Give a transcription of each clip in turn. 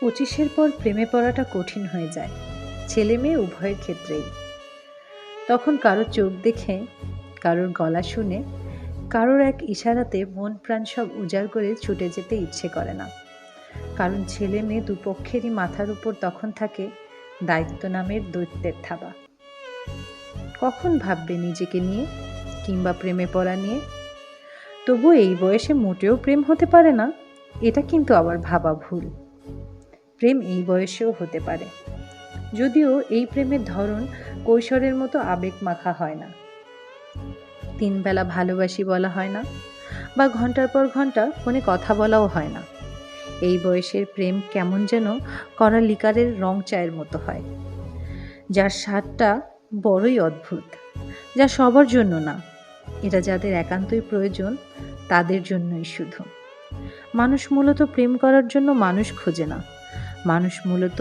25-এর পর প্রেমে পড়াটা কঠিন হয়ে যায়, ছেলে মেয়ে উভয়ের ক্ষেত্রেই। তখন কারোর চোখ দেখে, কারোর গলা শুনে, কারোর এক ইশারাতে মন প্রাণ সব উজাড় করে ছুটে যেতে ইচ্ছে করে না। কারণ ছেলে মেয়ে দুপক্ষেরই মাথার উপর তখন থাকে দায়িত্ব নামের দৈত্যের থাবা। কখন ভাববে নিজেকে নিয়ে কিংবা প্রেমে পড়া নিয়ে? তবু এই বয়সে মোটেও প্রেম হতে পারে না, এটা কিন্তু আবার ভাবা ভুল। প্রেম এই বয়সেও হতে পারে, যদিও এই প্রেমের ধরন কৈশোরের মতো আবেগ মাখা হয় না। 3 বেলা ভালোবাসি বলা হয় না, বা ঘন্টার পর ঘন্টা ফোনে কথা বলাও হয় না। এই বয়সের প্রেম কেমন যেন কড়া লিকারের রং চায়ের মতো হয়, যার স্বাদটা বড়ই অদ্ভুত, যা সবার জন্য না। এটা যাদের একান্তই প্রয়োজন তাদের জন্যই শুধু। মানুষ মূলত প্রেম করার জন্য মানুষ খোঁজে না, মানুষ মূলত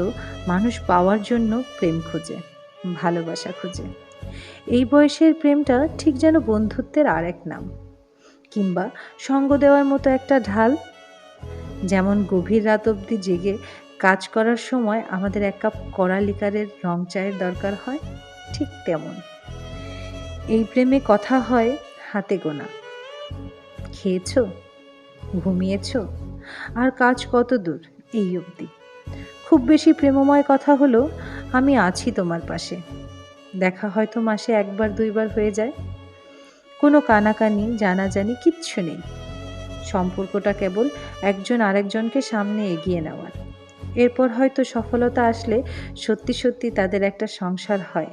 মানুষ পাওয়ার জন্য প্রেম খোঁজে, ভালোবাসা খোঁজে। এই বয়সের প্রেমটা ঠিক যেন বন্ধুত্বের আরেক নাম, কিংবা সঙ্গ দেওয়ার মতো একটা ঢাল। যেমন গভীর রাত অবধি জেগে কাজ করার সময় আমাদের 1 কাপ কড়া লিকারের রং চায়ের দরকার হয়, ঠিক তেমন এই প্রেমে কথা হয় হাতে গোনা। খেয়েছো, ঘুমিয়েছো, আর কাজ কত দূর, এই অবধি। খুব বেশি প্রেমময় কথা হলো আমি আছি তোমার পাশে। দেখা হয়তো মাসে 1-2 বার হয়ে যায়। কোনো কানাকানি জানাজানি কিচ্ছু নেই। সম্পর্কটা কেবল একজন আরেকজনকে সামনে এগিয়ে নেওয়ার। এরপর হয়তো সফলতা আসলে সত্যি সত্যি তাদের একটা সংসার হয়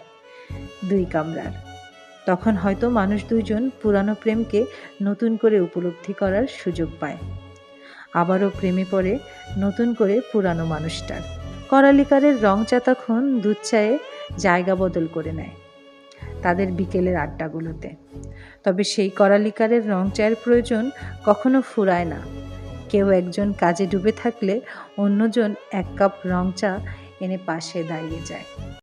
2 কামরার। তখন হয়তো মানুষ দুইজন পুরানো প্রেমকে নতুন করে উপলব্ধি করার সুযোগ পায়। আবারও প্রেমে পড়ে নতুন করে পুরানো মানুষটার। কড়ালিকারের রং চা তখন দুধ চায়ে জায়গা বদল করে নেয় তাদের বিকেলের আড্ডাগুলোতে। তবে সেই কড়ালিকারের রং চায়ের প্রয়োজন কখনো ফুরায় না। কেউ একজন কাজে ডুবে থাকলে অন্যজন 1 কাপ রং চা এনে পাশে দাঁড়িয়ে যায়।